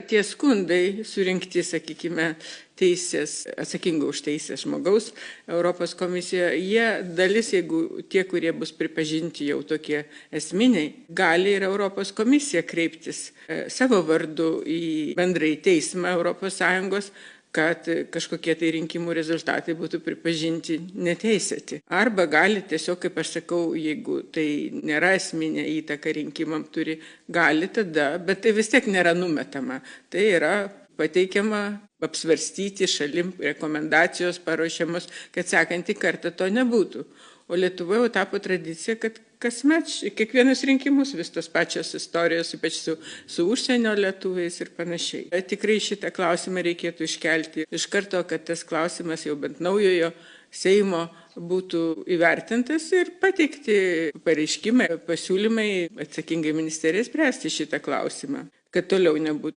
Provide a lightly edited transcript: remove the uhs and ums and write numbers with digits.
Tie skundai surinkti, sakykime, atsakingo už teisės žmogaus Europos komisijoje, jie dalis, jeigu tie, kurie bus pripažinti jau tokie esminiai, gali ir Europos komisija kreiptis savo vardu į bendrąjį teismą ES, kad kažkokie tai rinkimų rezultatai būtų pripažinti neteisėti. Arba gali tiesiog, kaip aš sakau, jeigu tai nėra esminė įtaka rinkimam turi, gali tada, bet tai vis tiek nėra numetama. Tai yra pateikiama apsvarstyti šalim, rekomendacijos paruošiamos, kad sekantį kartą to nebūtų. O Lietuvoje jau tapo tradicija, kad kasmet, kiekvienus rinkimus vis tos pačios istorijos, ypač su užsienio lietuviais ir panašiai. Tikrai šitą klausimą reikėtų iškelti iš karto, kad tas klausimas jau bent naujojo Seimo būtų įvertintas ir pateikti pareiškimai, pasiūlymai atsakingai ministerijai spręsti šitą klausimą, kad toliau nebūtų.